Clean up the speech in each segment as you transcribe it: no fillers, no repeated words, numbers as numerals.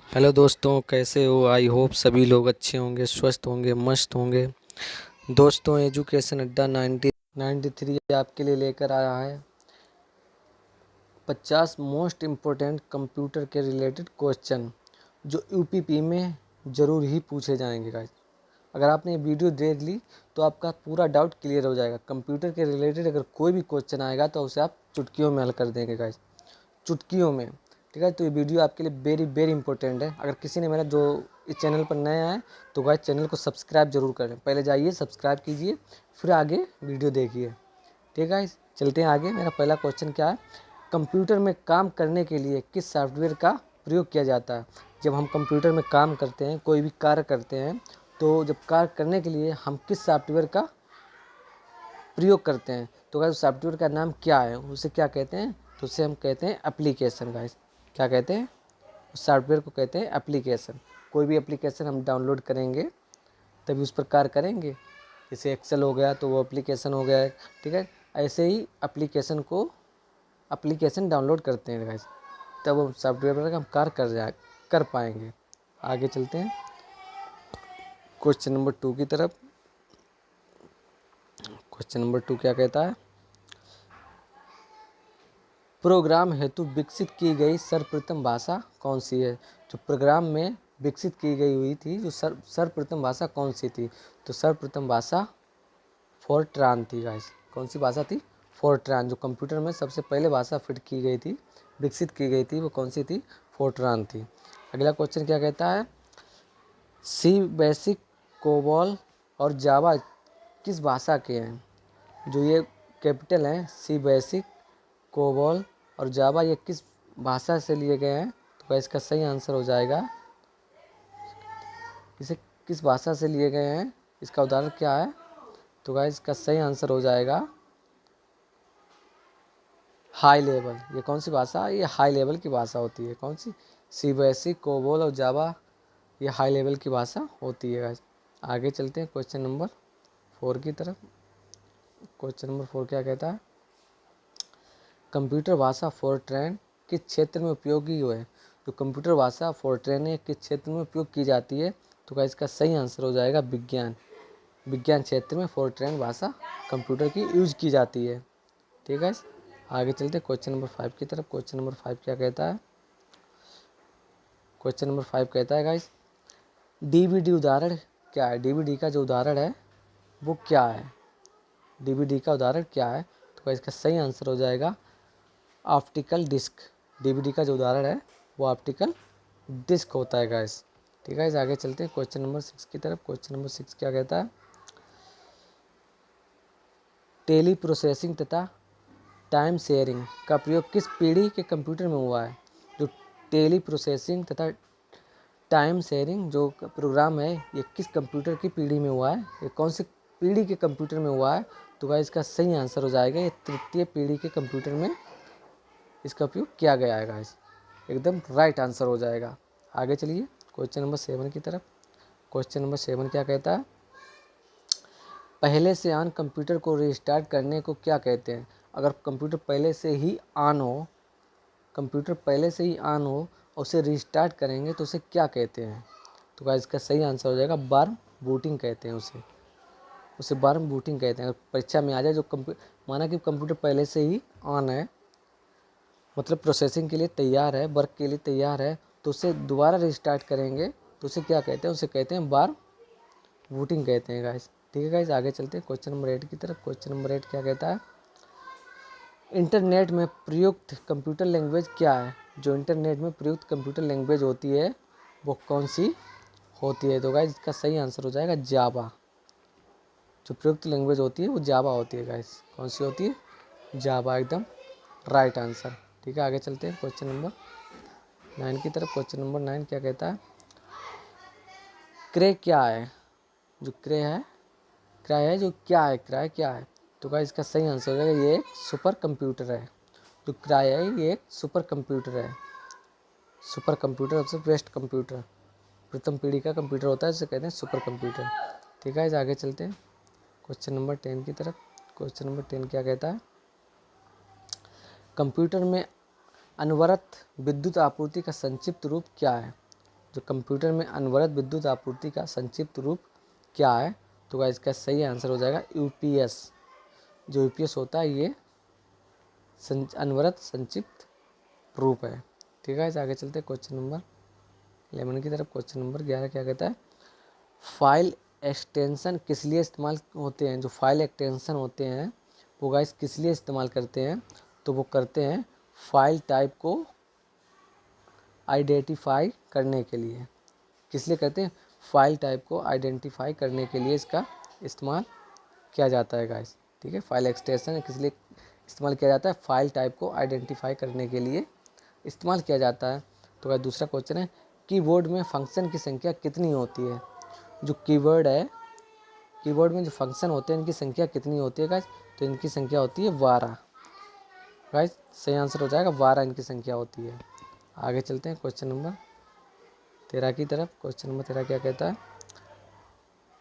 Hello दोस्तों, कैसे हो? आई होप सभी लोग अच्छे होंगे, स्वस्थ होंगे, मस्त होंगे। दोस्तों, एजुकेशन अड्डा 1993 आपके लिए लेकर आया है 50 मोस्ट इम्पोर्टेंट कंप्यूटर के रिलेटेड क्वेश्चन जो यूपीपी में ज़रूर ही पूछे जाएंगे गाइस। अगर आपने ये वीडियो देख ली तो आपका पूरा डाउट क्लियर हो जाएगा। कंप्यूटर के रिलेटेड अगर कोई भी क्वेश्चन आएगा तो उसे आप चुटकियों में हल कर देंगे गाइस, चुटकियों में। ठीक है, तो ये वीडियो आपके लिए वेरी वेरी इंपॉर्टेंट है। अगर किसी ने मेरा जो इस चैनल पर नया है तो गाइस चैनल को सब्सक्राइब जरूर करें। पहले जाइए सब्सक्राइब कीजिए, फिर आगे वीडियो देखिए। ठीक है गाइस, चलते हैं आगे। मेरा पहला क्वेश्चन क्या है? कंप्यूटर में काम करने के लिए किस सॉफ्टवेयर का प्रयोग किया जाता है? जब हम कंप्यूटर में काम करते हैं, कोई भी कार्य करते हैं, तो जब कार्य करने के लिए हम किस सॉफ्टवेयर का प्रयोग करते हैं, तो गाइस सॉफ्टवेयर का नाम क्या है, उसे क्या कहते हैं? तो उसे हम कहते हैं एप्लीकेशन गाइस। क्या कहते हैं? उस सॉफ्टवेयर को कहते हैं एप्लीकेशन। कोई भी एप्लीकेशन हम डाउनलोड करेंगे तभी उस पर कार्य करेंगे। जैसे एक्सेल हो गया तो वो एप्लीकेशन हो गया है। ठीक है, ऐसे ही एप्लीकेशन डाउनलोड करते हैं गाइस, तब वो सॉफ्टवेयर पर हम कार्य कर पाएंगे। आगे चलते हैं क्वेश्चन नंबर 2 की तरफ। क्वेश्चन नंबर 2 क्या कहता है? प्रोग्राम हेतु विकसित की गई सर्वप्रथम भाषा कौन सी है? जो प्रोग्राम में विकसित की गई हुई थी, जो सर्वप्रथम भाषा कौन सी थी? तो सर्वप्रथम भाषा फोर्ट्रान थी गाइस। कौन सी भाषा थी? फोर्ट्रान। जो कंप्यूटर में सबसे पहले भाषा फिट की गई थी, विकसित की गई थी, वो कौन सी थी? फोर्ट्रान थी। अगला क्वेश्चन क्या कहता है? सी बेसिक, कोबॉल और जावा किस भाषा के हैं? जो ये कैपिटल हैं सी बेसिक, कोबॉल और जावा, ये किस भाषा से लिए गए हैं? तो इसका सही आंसर हो जाएगा, इसे किस भाषा से लिए गए हैं, इसका उदाहरण क्या है? तो गाइस इसका सही आंसर हो जाएगा हाई लेवल। ये कौन सी भाषा है? ये हाई लेवल की भाषा होती है। कौन सी? सी बेसिक, कोबॉल और जावा, ये हाई लेवल की भाषा होती है गाइस। आगे चलते हैं क्वेश्चन नंबर 4 की तरफ। क्वेश्चन नंबर 4 क्या कहता है? कंप्यूटर भाषा फोर्ट्रैन किस क्षेत्र में उपयोगी है? जो कंप्यूटर भाषा फोर्ट्रैन है किस क्षेत्र में उपयोग की जाती है? तो क्या इसका सही आंसर हो जाएगा विज्ञान। विज्ञान क्षेत्र में फोर्ट्रैन भाषा कंप्यूटर की यूज की जाती है। ठीक है, आगे चलते क्वेश्चन नंबर 5 की तरफ। क्वेश्चन नंबर 5 क्या कहता है? क्वेश्चन नंबर 5 कहता है गाइस, डीवीडी उदाहरण क्या है? डीवीडी का जो उदाहरण है वो क्या है? डीवीडी का उदाहरण क्या है? तो इसका सही आंसर हो जाएगा ऑप्टिकल डिस्क। डीवीडी का जो उदाहरण है वो ऑप्टिकल डिस्क होता है गाइस। ठीक है, आगे चलते हैं क्वेश्चन नंबर 6 की तरफ। क्वेश्चन नंबर 6 क्या कहता है? टेली प्रोसेसिंग तथा टाइम शेयरिंग का प्रयोग किस पीढ़ी के कंप्यूटर में हुआ है? जो टेली प्रोसेसिंग तथा टाइम शेयरिंग जो प्रोग्राम है, ये किस कंप्यूटर की पीढ़ी में हुआ है? ये कौन सी पीढ़ी के कंप्यूटर में हुआ है? तो गाइस इसका सही आंसर हो जाएगा ये तृतीय पीढ़ी के कंप्यूटर में इसका उपयोग किया गया है गाइस। एकदम राइट आंसर हो जाएगा। आगे चलिए क्वेश्चन नंबर 7 की तरफ। क्वेश्चन नंबर 7 क्या कहता है? पहले से ऑन कंप्यूटर को रीस्टार्ट करने को क्या कहते हैं? अगर कंप्यूटर पहले से ही ऑन हो, कंप्यूटर पहले से ही ऑन हो और उसे रीस्टार्ट करेंगे तो उसे क्या कहते हैं? तो गाइस इसका सही आंसर हो जाएगा वार्म बूटिंग कहते हैं उसे। उसे वार्म बूटिंग कहते हैं। अगर परीक्षा में आ जाए, जो माना कि कंप्यूटर पहले से ही ऑन है, मतलब प्रोसेसिंग के लिए तैयार है, वर्क के लिए तैयार है, तो उसे दोबारा रिस्टार्ट करेंगे तो उसे क्या कहते हैं? उसे कहते हैं वार्म बूटिंग कहते हैं गाइस। ठीक है गाइस, आगे चलते हैं क्वेश्चन नंबर 8 की तरफ। क्वेश्चन नंबर 8 क्या कहता है? इंटरनेट में प्रयुक्त कंप्यूटर लैंग्वेज क्या है? जो इंटरनेट में प्रयुक्त कंप्यूटर लैंग्वेज होती है वो कौन सी होती है? तो गाइस इसका सही आंसर हो जाएगा जावा। जो प्रयुक्त लैंग्वेज होती है वो जावा होती है गाइस। कौन सी होती है? जावा, एकदम राइट आंसर। ठीक है, आगे चलते हैं क्वेश्चन नंबर 9 की तरफ। क्वेश्चन नंबर 9 क्या कहता है? क्रे क्या है? जो क्रे है, क्राई है, जो क्या है, क्राई क्या है? तो गाइस इसका सही आंसर हो जाएगा ये एक सुपर कंप्यूटर है। जो क्राई है ये एक सुपर कंप्यूटर है। सुपर कंप्यूटर सबसे बेस्ट कंप्यूटर, प्रथम पीढ़ी का कंप्यूटर होता है, जिसे कहते हैं सुपर कंप्यूटर। ठीक है, आगे चलते हैं क्वेश्चन नंबर 10 की तरफ। क्वेश्चन नंबर 10 क्या कहता है? कंप्यूटर में अनवरत विद्युत आपूर्ति का संक्षिप्त रूप क्या है? जो कंप्यूटर में अनवरत विद्युत आपूर्ति का संक्षिप्त रूप क्या है? तो गाइस इसका सही आंसर हो जाएगा यूपीएस। जो यूपीएस होता है ये अनवरत संक्षिप्त रूप है। ठीक है, आगे चलते हैं क्वेश्चन नंबर 11 की तरफ। क्वेश्चन नंबर 11 क्या कहता है? फाइल एक्सटेंशन किस लिए इस्तेमाल होते हैं? जो फाइल एक्सटेंशन होते हैं वो गाइस किस लिए इस्तेमाल करते हैं? तो वो करते हैं फाइल टाइप को आइडेंटिफाई करने के लिए। किस लिए करते हैं? फाइल टाइप को आइडेंटिफाई करने के लिए इसका इस्तेमाल किया जाता है गाइस। ठीक है, फाइल एक्सटेंशन किस लिए इस्तेमाल किया जाता है? फाइल टाइप को आइडेंटिफाई करने के लिए इस्तेमाल किया जाता है। तो गाइस दूसरा क्वेश्चन है, कीबोर्ड में फंक्शन की संख्या कितनी होती है? जो कीवर्ड है, कीबोर्ड में जो फंक्शन होते हैं इनकी संख्या कितनी होती है गाइस? तो इनकी संख्या होती है 12। गाइस सही आंसर हो जाएगा 12 इनकी संख्या होती है। आगे चलते हैं क्वेश्चन नंबर 13 की तरफ। क्वेश्चन नंबर 13 क्या कहता है?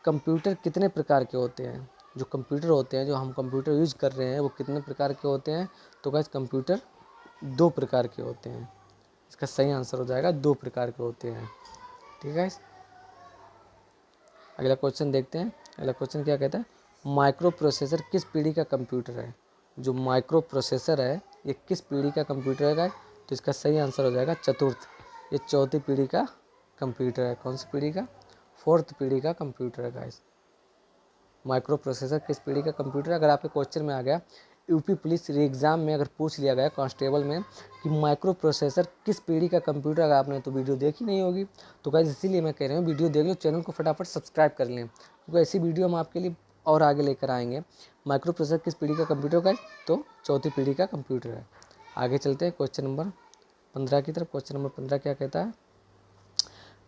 कंप्यूटर कितने प्रकार के होते हैं? जो कंप्यूटर होते हैं, जो हम कंप्यूटर यूज कर रहे हैं वो कितने प्रकार के होते हैं? तो गाइस कंप्यूटर 2 प्रकार के होते हैं। इसका सही आंसर हो जाएगा 2 प्रकार के होते हैं। ठीक है गाइस, अगला क्वेश्चन देखते हैं। अगला क्वेश्चन क्या कहता है? माइक्रो प्रोसेसर किस पीढ़ी का कंप्यूटर है? जो माइक्रो प्रोसेसर है ये किस पीढ़ी का कंप्यूटर है गाइस? तो इसका सही आंसर हो जाएगा चतुर्थ। ये चौथी पीढ़ी का कंप्यूटर है। कौन सी पीढ़ी का? 4th पीढ़ी का कंप्यूटर है गाइस। माइक्रो प्रोसेसर किस पीढ़ी का कंप्यूटर है? अगर आपके क्वेश्चन में आ गया, यूपी पुलिस एग्जाम में अगर पूछ लिया गया कांस्टेबल में कि माइक्रो प्रोसेसर किस पीढ़ी का कंप्यूटर, अगर आपने तो वीडियो देखी नहीं होगी तो गाइस इसीलिए मैं कह रहा हूँ वीडियो देख लो, चैनल को फटाफट सब्सक्राइब कर लें क्योंकि ऐसी वीडियो हम आपके लिए और आगे लेकर आएंगे। माइक्रो प्रोसेसर किस पीढ़ी का कंप्यूटर गाइस? तो चौथी पीढ़ी का कंप्यूटर है। आगे चलते हैं क्वेश्चन नंबर 15 की तरफ। क्वेश्चन नंबर 15 क्या कहता है?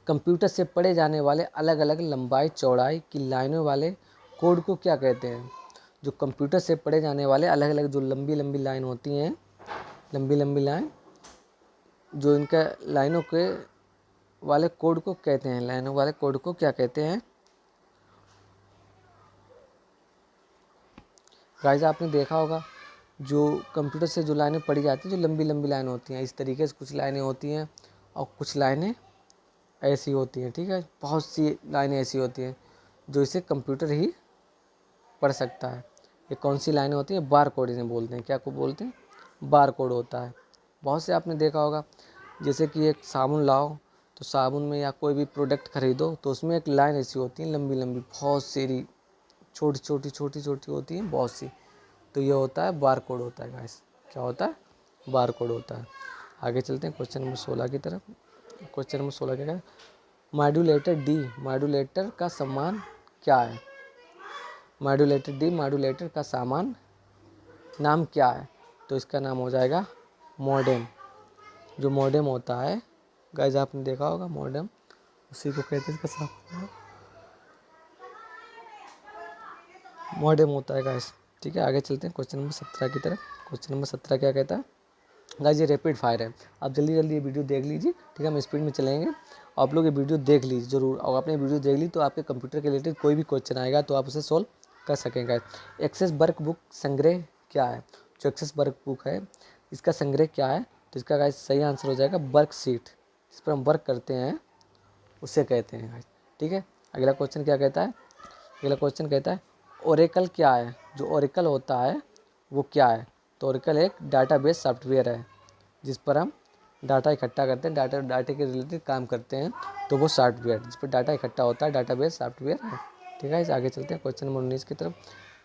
कंप्यूटर से पढ़े जाने वाले अलग अलग लंबाई चौड़ाई की लाइनों वाले कोड को क्या कहते हैं? जो कंप्यूटर से पढ़े जाने वाले अलग अलग जो लंबी लंबी लाइन होती हैं, लंबी लंबी लाइन, जो इनका लाइनों के वाले कोड को कहते हैं, लाइनों वाले कोड को क्या कहते हैं? गाइस आपने देखा होगा जो कंप्यूटर से जो लाइनें पढ़ी जाती हैं, जो लंबी लंबी लाइन होती हैं, इस तरीके से कुछ लाइनें होती हैं और कुछ लाइनें ऐसी होती हैं। ठीक है, बहुत सी लाइनें ऐसी होती हैं जो इसे कंप्यूटर ही पढ़ सकता है। ये कौन सी लाइनें होती हैं? बार कोड इन्हें बोलते हैं। क्या को बोलते हैं? बार कोड होता है। बहुत से आपने देखा होगा, जैसे कि एक साबुन लाओ तो साबुन में या कोई भी प्रोडक्ट खरीदो तो उसमें एक लाइन ऐसी होती है लंबी लंबी, बहुत सारी छोटी छोटी छोटी छोटी होती हैं बहुत सी, तो ये होता है बार कोड होता है गाइस। क्या होता है? बार कोड होता है। आगे चलते हैं क्वेश्चन नंबर 16 की तरफ। क्वेश्चन नंबर 16 क्या है? मॉड्यूलेटर डी मॉड्यूलेटर का सम्मान क्या है? मॉड्यूलेटर डी मॉड्यूलेटर का सामान नाम क्या है? तो इसका नाम हो जाएगा मॉडेम। जो मॉडेम होता है गाइस आपने देखा होगा मॉडेम, उसी को कहते हैं, इसका सामान मॉडेम होता है गाइस। ठीक है, आगे चलते हैं क्वेश्चन नंबर 17 की तरफ। क्वेश्चन नंबर 17 क्या कहता है? गाइस ये रैपिड फायर है, आप जल्दी जल्दी ये वीडियो देख लीजिए। ठीक है, हम स्पीड में चलेंगे, आप लोग ये वीडियो देख लीजिए जरूर, और आपने वीडियो देख ली तो आपके कंप्यूटर के रिलेटेड कोई भी क्वेश्चन आएगा तो आप उसे सोल्व कर सकेंगे। एक्सेस वर्क बुक संग्रह क्या है? जो एक्सेस वर्क बुक है इसका संग्रह क्या है? तो इसका गाइस सही आंसर हो जाएगा वर्क शीट, जिस पर हम वर्क करते हैं उसे कहते हैं गाइस। ठीक है, अगला क्वेश्चन क्या कहता है? अगला क्वेश्चन कहता है ओरेकल क्या है? जो ओरेकल होता है वो क्या है? तो ओरेकल एक डाटाबेस सॉफ्टवेयर है जिस पर हम डाटा इकट्ठा करते हैं, डाटे के रिलेटेड काम करते हैं, तो वो सॉफ्टवेयर जिस पर डाटा इकट्ठा होता है डाटाबेस सॉफ्टवेयर है। ठीक है, इस आगे चलते हैं क्वेश्चन नंबर 19 की तरफ।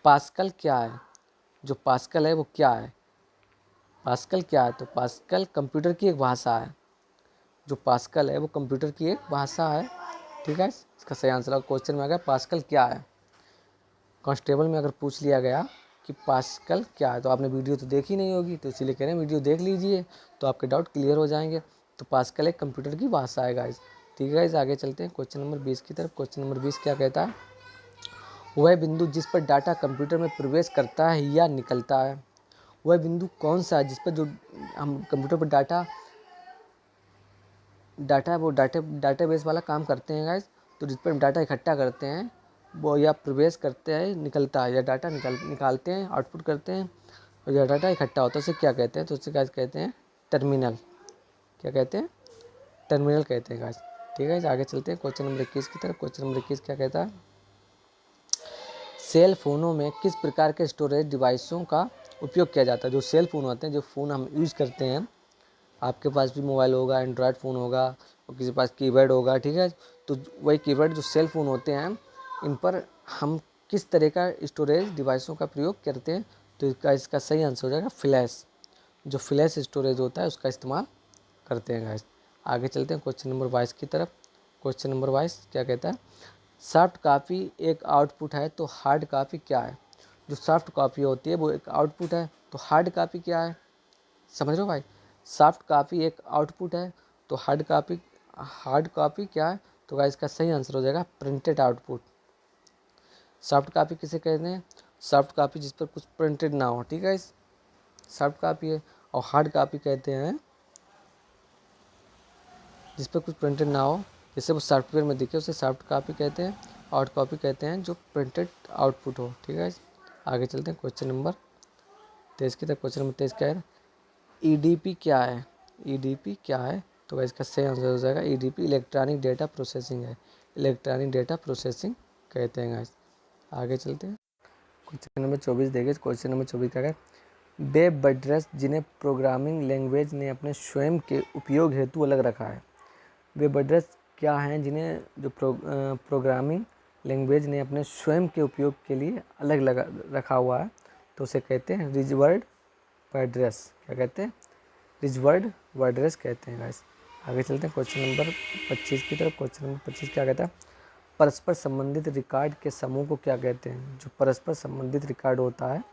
पास्कल क्या है? जो पास्कल है वो क्या है? पास्कल क्या है? तो पास्कल कंप्यूटर की एक भाषा है। जो पास्कल है वो कंप्यूटर की एक भाषा है। ठीक है, इसका सही आंसर क्वेश्चन में आ गया पास्कल क्या है। कांस्टेबल में अगर पूछ लिया गया कि पास्कल क्या है तो आपने वीडियो तो देखी नहीं होगी, तो इसीलिए कह रहे हैं वीडियो देख लीजिए तो आपके डाउट क्लियर हो जाएंगे। तो पास्कल एक कंप्यूटर की भाषा है गाइस। ठीक है गाइस, आगे चलते हैं क्वेश्चन नंबर 20 की तरफ। क्वेश्चन नंबर 20 क्या कहता है? वह बिंदु जिस पर डाटा कंप्यूटर में प्रवेश करता है या निकलता है, वह बिंदु कौन सा है जिस पर जो हम कंप्यूटर पर डाटा वो डाटाबेस वाला काम करते हैं गाइस, तो जिस पर हम डाटा इकट्ठा करते हैं वो या प्रवेश करते हैं निकलता है, या डाटा निकालते हैं आउटपुट करते हैं, और या डाटा इकट्ठा होता है उसे क्या कहते हैं? तो उसे क्या कहते हैं? टर्मिनल। क्या कहते हैं? टर्मिनल कहते हैं गाइस। ठीक है, आगे चलते हैं क्वेश्चन नंबर 21 की तरफ। क्वेश्चन नंबर 21 क्या कहता है, सेल फोनों में किस प्रकार के स्टोरेज डिवाइसों का उपयोग किया जाता है। जो सेल फ़ोन होते हैं, जो फ़ोन हम यूज़ करते हैं, आपके पास भी मोबाइल होगा, एंड्रॉयड फ़ोन होगा और किसी के पास कीपैड होगा, ठीक है, तो वही कीपैड जो सेल फ़ोन होते हैं, इन पर हम किस तरह का स्टोरेज डिवाइसों का प्रयोग करते हैं। तो इसका सही आंसर हो जाएगा फ्लैश। जो फ्लैश स्टोरेज होता है उसका इस्तेमाल करते हैं गाइस। आगे चलते हैं क्वेश्चन नंबर 22 की तरफ। क्वेश्चन नंबर 22 क्या कहता है, सॉफ्ट कॉपी एक आउटपुट है तो हार्ड कॉपी क्या है। जो सॉफ्ट कॉपी होती है वो एक आउटपुट है, तो हार्ड कॉपी क्या है, समझ रहे हो भाई। सॉफ्ट कॉपी एक आउटपुट है तो हार्ड कॉपी क्या है। तो गाइस इसका सही आंसर हो जाएगा प्रिंटेड आउटपुट। सॉफ्ट कॉपी किसे कहते हैं, सॉफ्ट कॉपी जिस पर कुछ प्रिंटेड ना हो, ठीक है, सॉफ्ट कॉपी है। और हार्ड कॉपी कहते हैं जिस पर कुछ प्रिंटेड ना हो, जैसे वो सॉफ्टवेयर में दिखे उसे सॉफ्ट कॉपी कहते हैं। हार्ड कॉपी कहते हैं जो प्रिंटेड आउटपुट हो, ठीक है। आगे चलते हैं क्वेश्चन नंबर 23 की तरफ। क्वेश्चन नंबर 23 क्या है, ईडीपी क्या है। ईडीपी क्या है, तो इसका सही आंसर हो जाएगा ईडीपी इलेक्ट्रॉनिक डेटा प्रोसेसिंग है। इलेक्ट्रॉनिक डेटा प्रोसेसिंग कहते हैं गाइस। आगे चलते हैं क्वेश्चन नंबर 24 देखिए। क्वेश्चन नंबर 24 क्या है, वेब एड्रेस जिन्हें प्रोग्रामिंग लैंग्वेज ने अपने स्वयं के उपयोग हेतु अलग रखा है। वेब एड्रेस क्या हैं जिन्हें जो प्रोग्रामिंग लैंग्वेज ने अपने स्वयं के उपयोग के लिए अलग लगा रखा हुआ है, तो उसे कहते हैं रिजर्व्ड एड्रेस। क्या कहते हैं, रिजर्व्ड एड्रेस कहते हैं गाइस। आगे चलते हैं क्वेश्चन नंबर 25 की तरफ। क्वेश्चन नंबर 25 क्या कहता है, परस्पर संबंधित रिकॉर्ड के समूह को क्या कहते हैं। जो परस्पर संबंधित रिकॉर्ड होता है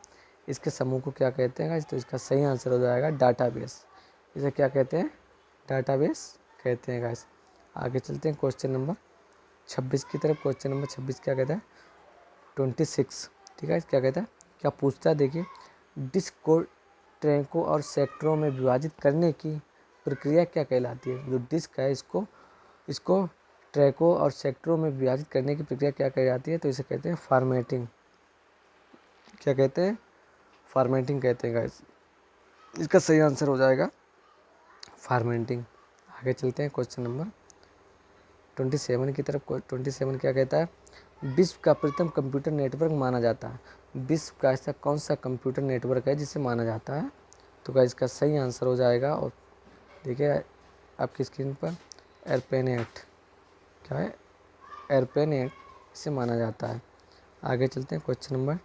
इसके समूह को क्या कहते हैं गाइस। तो इसका सही आंसर हो जाएगा डाटाबेस। इसे क्या कहते हैं, डाटाबेस कहते हैं गाइस। आगे चलते हैं क्वेश्चन नंबर 26 की तरफ। क्वेश्चन नंबर 26 क्या कहता है, 26, ठीक है, क्या कहता है, क्या पूछता है, देखिए, डिस्क को ट्रैकों और सेक्टरों में विभाजित करने की प्रक्रिया क्या कहलाती है। जो डिस्क है इसको इसको ट्रैकों और सेक्टरों में विभाजित करने की प्रक्रिया क्या कहलाती है। तो इसे कहते हैं फॉर्मेटिंग। क्या कहते हैं, फॉर्मेटिंग कहते हैं गाइस। इसका सही आंसर हो जाएगा फॉर्मेटिंग। आगे चलते हैं क्वेश्चन नंबर 27 की तरफ। 27 क्या कहता है, विश्व का प्रथम कंप्यूटर नेटवर्क माना जाता है। विश्व का ऐसा कौन सा कंप्यूटर नेटवर्क है जिसे माना जाता है। तो क्या इसका सही आंसर हो जाएगा, और देखिए आपकी स्क्रीन पर, एरपेनेट। क्या है, एरपेनेट इसे माना जाता है। आगे चलते हैं क्वेश्चन नंबर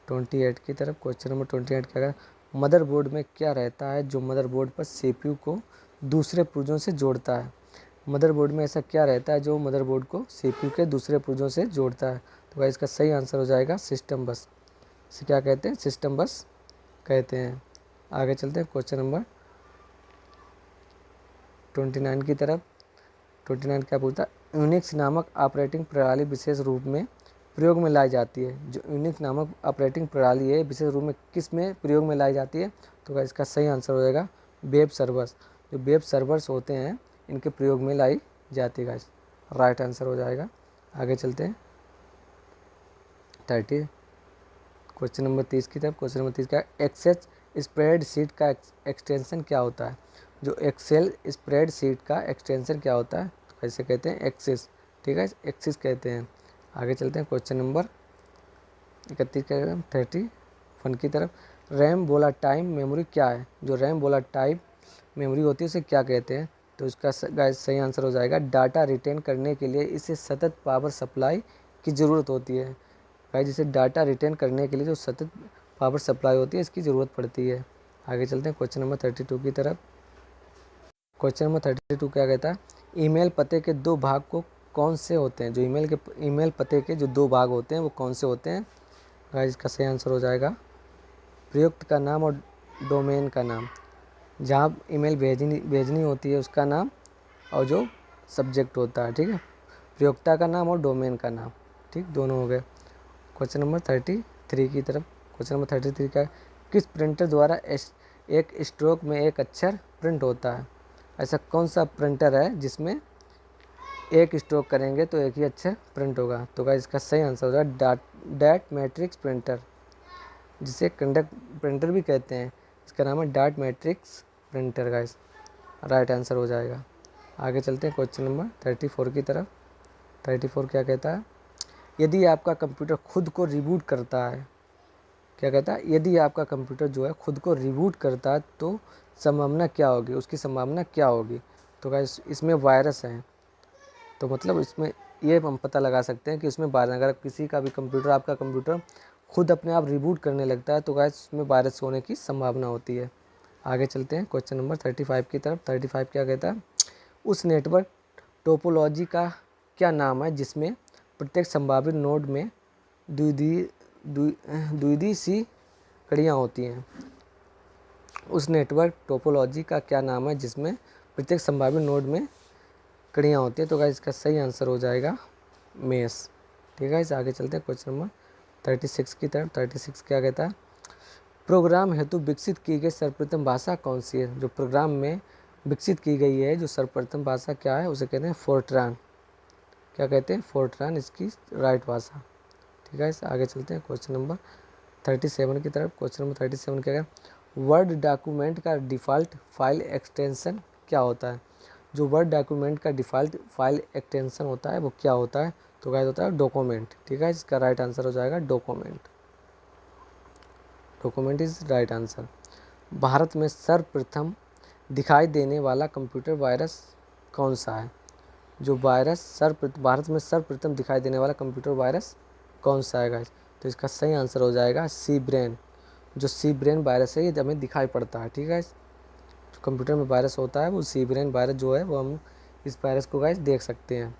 28 की तरफ। क्वेश्चन नंबर 28 क्या है, मदरबोर्ड में क्या रहता है जो मदरबोर्ड पर सीपीयू को दूसरे पुर्जों से जोड़ता है। मदरबोर्ड में ऐसा क्या रहता है जो मदरबोर्ड को सीपीयू के दूसरे पुर्जों से जोड़ता है। तो भाई इसका सही आंसर हो जाएगा सिस्टम बस। इसे क्या कहते हैं, सिस्टम बस कहते हैं। आगे चलते हैं क्वेश्चन नंबर 29 की तरफ। 29 क्या पूछता है, यूनिक्स नामक ऑपरेटिंग प्रणाली विशेष रूप में प्रयोग में लाई जाती है। जो यूनिक्स नामक ऑपरेटिंग प्रणाली है विशेष रूप में किस में प्रयोग में लाई जाती है। तो इसका सही आंसर हो जाएगा वेब सर्वर्स। जो वेब सर्वर्स होते हैं इनके प्रयोग में लाई जाती है। राइट आंसर हो जाएगा। आगे चलते हैं 30 क्वेश्चन नंबर 30 की तरफ। क्वेश्चन नंबर 30 का एक्सेस स्प्रेड शीट का एक्सटेंशन क्या होता है। जो एक्सेल स्प्रेड शीट का एक्सटेंशन क्या होता है, तो कैसे कहते हैं, एक्सेस, ठीक है, एक्सेस कहते हैं। आगे चलते हैं क्वेश्चन नंबर 31 का 31 की तरफ। रैम वोलाटाइल मेमोरी क्या है। जो रैम वोलाटाइल मेमोरी होती है उसे क्या कहते हैं। तो इसका सही आंसर हो जाएगा डाटा रिटेन करने के लिए इसे सतत पावर सप्लाई की ज़रूरत होती है। गाइस जिसे डाटा रिटेन करने के लिए जो सतत पावर सप्लाई होती है इसकी ज़रूरत पड़ती है। आगे चलते हैं क्वेश्चन नंबर 32 की तरफ। क्वेश्चन नंबर 32 क्या कहता है, ईमेल पते के दो भाग को कौन से होते हैं। जो ईमेल पते के जो दो भाग होते हैं वो कौन से होते हैं। गाइस इसका सही आंसर हो जाएगा प्रयुक्त का नाम और डोमेन का नाम। जहाँ ईमेल भेजनी होती है उसका नाम, और जो सब्जेक्ट होता है, ठीक है, प्रयोक्ता का नाम और डोमेन का नाम, ठीक, दोनों हो गए। क्वेश्चन नंबर 33 की तरफ। क्वेश्चन नंबर 33 का, किस प्रिंटर द्वारा एक स्ट्रोक में एक अक्षर प्रिंट होता है। ऐसा कौन सा प्रिंटर है जिसमें एक स्ट्रोक करेंगे तो एक ही अक्षर प्रिंट होगा। तो गाइस इसका सही आंसर होगा डैट मैट्रिक्स प्रिंटर, जिसे कंडक्ट प्रिंटर भी कहते हैं। इसका नाम है that matrix printer guys. Right answer हो जाएगा। आगे चलते हैं क्वेश्चन नंबर 34 की तरफ। 34 क्या कहता है, यदि आपका कंप्यूटर खुद को रिबूट करता है, क्या कहता है, यदि आपका कंप्यूटर जो है खुद को रिबूट करता है तो संभावना क्या होगी, उसकी संभावना क्या होगी। तो गाइस इसमें वायरस है, तो मतलब इसमें ये हम पता लगा सकते हैं कि इसमें वायरस, अगर किसी का भी कंप्यूटर, आपका कंप्यूटर खुद अपने आप रिबूट करने लगता है तो गाइस उसमें वायरस होने की संभावना होती है। आगे चलते हैं क्वेश्चन नंबर 35 की तरफ। 35 क्या कहता है, उस नेटवर्क टोपोलॉजी का क्या नाम है जिसमें प्रत्येक संभावित नोड में द्विदी सी कड़ियाँ होती हैं। उस नेटवर्क टोपोलॉजी का क्या नाम है जिसमें प्रत्येक संभावित नोड में कड़ियाँ होती हैं। तो गाइस इसका सही आंसर हो जाएगा मेस। ठीक है, इस आगे चलते हैं क्वेश्चन नंबर 36 की तरफ। 36 क्या कहता है, प्रोग्राम हेतु विकसित की गई सर्वप्रथम भाषा कौन सी है। जो प्रोग्राम में विकसित की गई है जो सर्वप्रथम भाषा क्या है, उसे कहते हैं फोर्ट्रान। क्या कहते हैं, फोर्ट्रान इसकी राइट भाषा। ठीक है, इस आगे चलते हैं क्वेश्चन नंबर 37 की तरफ। क्वेश्चन नंबर 37 क्या है, वर्ड डॉक्यूमेंट का डिफ़ॉल्ट फाइल एक्सटेंशन क्या होता है। जो वर्ड डॉक्यूमेंट का डिफ़ॉल्ट फाइल एक्सटेंशन होता है वो क्या होता है, तो गाइस होता है डॉक्यूमेंट। ठीक है, इसका राइट आंसर हो जाएगा document. Document is right answer. Bharat में सर्वप्रथम दिखाई देने वाला कंप्यूटर वायरस कौन सा है। जो वायरस भारत में सर्वप्रथम दिखाई देने वाला कंप्यूटर वायरस कौन सा है गाइस, तो इसका सही आंसर हो जाएगा सी ब्रेन। जो सी ब्रेन वायरस है ये हमें दिखाई पड़ता है। ठीक है, जो कंप्यूटर में वायरस होता है वो सी ब्रेन वायरस जो है वो हम इस वायरस को गाइस देख सकते हैं।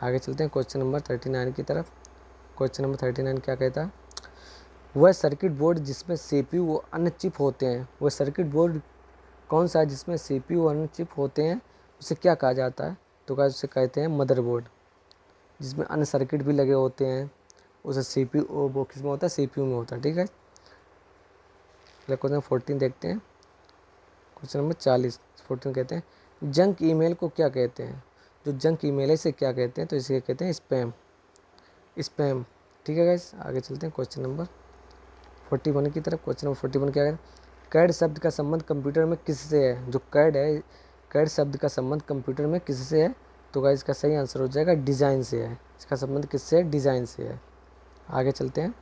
आगे चलते हैं क्वेश्चन नंबर 39 की तरफ। क्वेश्चन नंबर 39 क्या कहता है, वह सर्किट बोर्ड जिसमें सीपीयू व अन्य चिप होते हैं, वह सर्किट बोर्ड कौन सा है जिसमें सीपीयू व अन्य चिप होते हैं, उसे क्या कहा जाता है, तो गाइस उसे कहते हैं मदरबोर्ड। जिसमें अन्य सर्किट भी लगे होते हैं उसे सीपीयू, वो किस में होता है, सीपीयू में होता है। ठीक है, क्वेश्चन 14 देखते हैं। क्वेश्चन नंबर 40 14 कहते हैं, जंक ईमेल को क्या कहते हैं। जो जंक ईमेल है इसे क्या कहते हैं, तो इसे कहते हैं स्पैम। स्पैम। ठीक है गाइस, आगे चलते हैं क्वेश्चन नंबर 41 की तरफ। क्वेश्चन नंबर 41 क्या है, कैड शब्द का संबंध कंप्यूटर में किससे है। जो कैड है, कैड शब्द का संबंध कंप्यूटर में किससे है, तो गाइस इसका सही आंसर हो जाएगा डिज़ाइन से है। इसका संबंध किससे है, डिज़ाइन से है। आगे चलते हैं,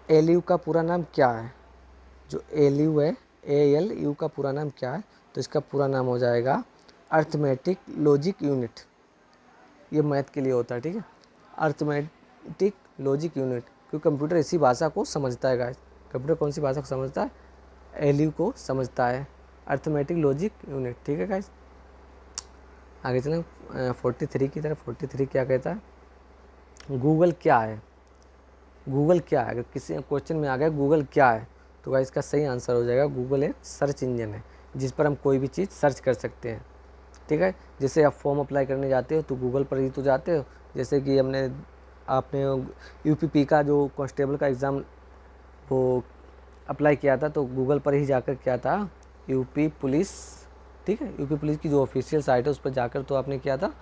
एलयू का पूरा नाम क्या है। जो एलयू है, ALU का पूरा नाम क्या है, तो इसका पूरा नाम हो जाएगा अर्थमेटिक लॉजिक यूनिट। ये मैथ के लिए होता है। ठीक है, अर्थमेटिक लॉजिक यूनिट, क्योंकि कंप्यूटर इसी भाषा को समझता है गाइस। कंप्यूटर कौन सी भाषा को समझता है, एलयू को समझता है, अर्थमेटिक लॉजिक यूनिट। ठीक है गाइस, आगे चलें 43 की तरफ। 43 क्या कहता है, गूगल क्या है। गूगल क्या है, अगर किसी क्वेश्चन में आ गया गूगल क्या है, तो गाइस इसका सही आंसर हो जाएगा गूगल एक सर्च इंजन है जिस पर हम कोई भी चीज़ सर्च कर सकते हैं। ठीक है, जैसे आप फॉर्म अप्लाई करने जाते हो तो गूगल पर ही तो जाते हो। जैसे कि आपने UPP का जो कांस्टेबल का एग्ज़ाम वो अप्लाई किया था तो गूगल पर ही जाकर किया था, यूपी पुलिस। ठीक है, यूपी पुलिस की जो ऑफिशियल साइट है उस पर जाकर तो आपने किया था,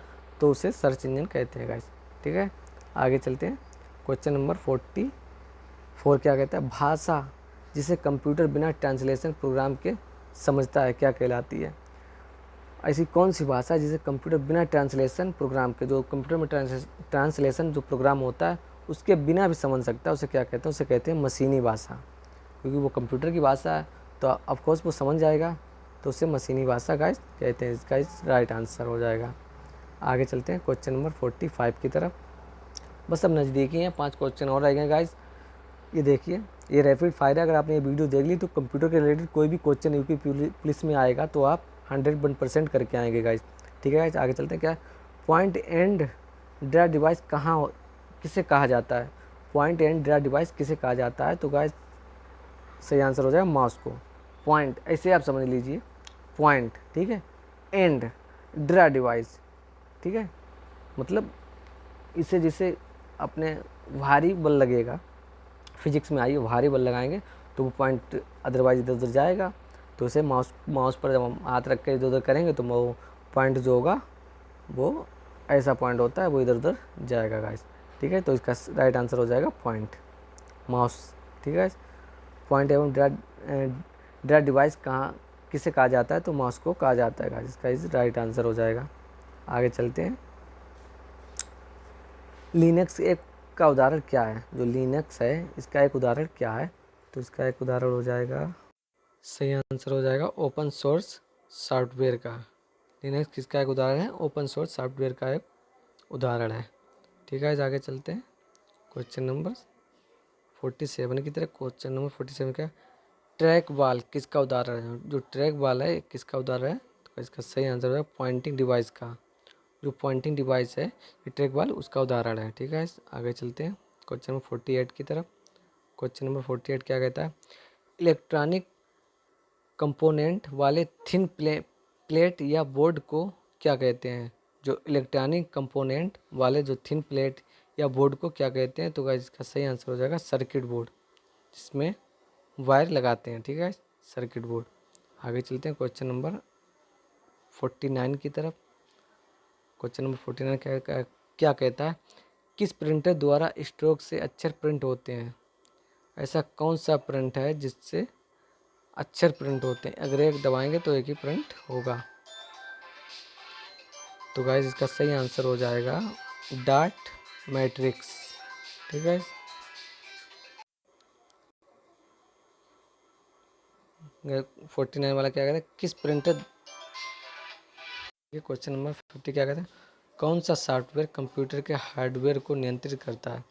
तो उसे सर्च इंजन कहते हैं गाइस। ठीक है, आगे चलते हैं क्वेश्चन नंबर 44 क्या कहता है, भाषा जिसे कंप्यूटर बिना ट्रांसलेशन प्रोग्राम के समझता है क्या कहलाती है। ऐसी कौन सी भाषा जिसे कंप्यूटर बिना ट्रांसलेशन प्रोग्राम के, जो कंप्यूटर में ट्रांसलेशन जो प्रोग्राम होता है उसके बिना भी समझ सकता है, उसे क्या कहते हैं, उसे कहते हैं मशीनी भाषा। क्योंकि वो कंप्यूटर की भाषा है तो ऑफकोर्स वो समझ जाएगा, तो उसे मशीनी भाषा गाइस कहते हैं। इसका राइट आंसर हो जाएगा। आगे चलते हैं क्वेश्चन नंबर 45 की तरफ। बस अब नज़दीकी हैं, 5 क्वेश्चन और रह गए गाइस। ये देखिए, ये रैपिड फायर है। अगर आपने ये वीडियो देख ली तो कंप्यूटर के रिलेटेड कोई भी क्वेश्चन यूपी पुलिस में आएगा तो आप 100% करके आएंगे गाइस। ठीक है गाइस, आगे चलते हैं। क्या पॉइंट एंड ड्रा डिवाइस किसे कहा जाता है। पॉइंट एंड ड्रा डिवाइस किसे कहा जाता है, तो गाइस सही आंसर हो जाएगा माउस को। पॉइंट ऐसे आप समझ लीजिए, पॉइंट। ठीक है, एंड ड्रा डिवाइस। ठीक है, मतलब इसे जिसे अपने भारी बल लगेगा, फिजिक्स में आइए, भारी बल लगाएंगे तो वो पॉइंट अदरवाइज इधर उधर जाएगा, तो उसे माउस पर जब हम हाथ रख के इधर उधर करेंगे तो वो पॉइंट जो होगा वो ऐसा पॉइंट होता है, वो इधर उधर जाएगा गाइस। ठीक है, तो इसका राइट आंसर हो जाएगा पॉइंट, माउस। ठीक है, पॉइंट एवं ड्रा डिवाइस किसे कहा जाता है, तो माउस को कहा जाता है गाइस। इसका इस राइट आंसर हो जाएगा। आगे चलते हैं। लिनक्स एक का उदाहरण क्या है? जो लिनक्स है इसका एक उदाहरण क्या है? तो इसका एक उदाहरण हो जाएगा, सही आंसर हो जाएगा ओपन सोर्स सॉफ्टवेयर का। लिनक्स किसका एक उदाहरण है? ओपन सोर्स सॉफ्टवेयर का एक उदाहरण है। ठीक है, आगे चलते हैं। क्वेश्चन नंबर 47 की तरह। क्वेश्चन नंबर 47 क्या? ट्रैक बॉल किसका उदाहरण है? जो ट्रैक बॉल है किसका उदाहरण है? तो इसका सही आंसर है पॉइंटिंग डिवाइस का। जो पॉइंटिंग डिवाइस है ये ट्रैक बॉल उसका उदाहरण है। ठीक है, आगे चलते हैं क्वेश्चन नंबर 48 की तरफ। क्वेश्चन नंबर 48 क्या कहता है? इलेक्ट्रॉनिक कंपोनेंट वाले थिन प्लेट या बोर्ड को क्या कहते हैं? जो इलेक्ट्रॉनिक कंपोनेंट वाले जो थिन प्लेट या बोर्ड को क्या कहते हैं? तो गाइस इसका सही आंसर हो जाएगा सर्किट बोर्ड, जिसमें वायर लगाते हैं। ठीक है, सर्किट बोर्ड। आगे चलते हैं क्वेश्चन नंबर 49 की तरफ। क्वेश्चन नंबर 49 क्या कहता है? किस प्रिंटर द्वारा स्ट्रोक से अक्षर प्रिंट होते हैं? ऐसा कौन सा प्रिंट है जिससे अक्षर प्रिंट होते हैं? अगर एक दबाएंगे तो एक ही प्रिंट होगा। तो गाइस इसका सही आंसर हो जाएगा डॉट मैट्रिक्स। ठीक है, 49 वाला क्या कहता है? किस प्रिंटर, ये क्वेश्चन नंबर 50 क्या कहता है? कौन सा सॉफ्टवेयर कंप्यूटर के हार्डवेयर को नियंत्रित करता है?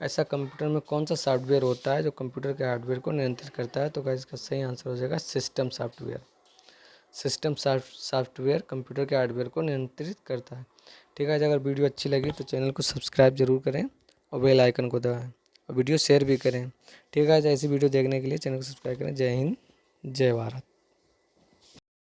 ऐसा कंप्यूटर में कौन सा सॉफ्टवेयर होता है जो कंप्यूटर के हार्डवेयर को नियंत्रित करता है? तो गाइस इसका सही आंसर हो जाएगा system software. System software computer के हार्डवेयर को नियंत्रित करता है। ठीक है, अगर वीडियो अच्छी लगी तो चैनल को सब्सक्राइब जरूर करें और बेल आइकन को दबाएं और वीडियो शेयर भी करें। ठीक है, ऐसी वीडियो देखने के लिए चैनल को सब्सक्राइब करें। जय हिंद, जय भारत।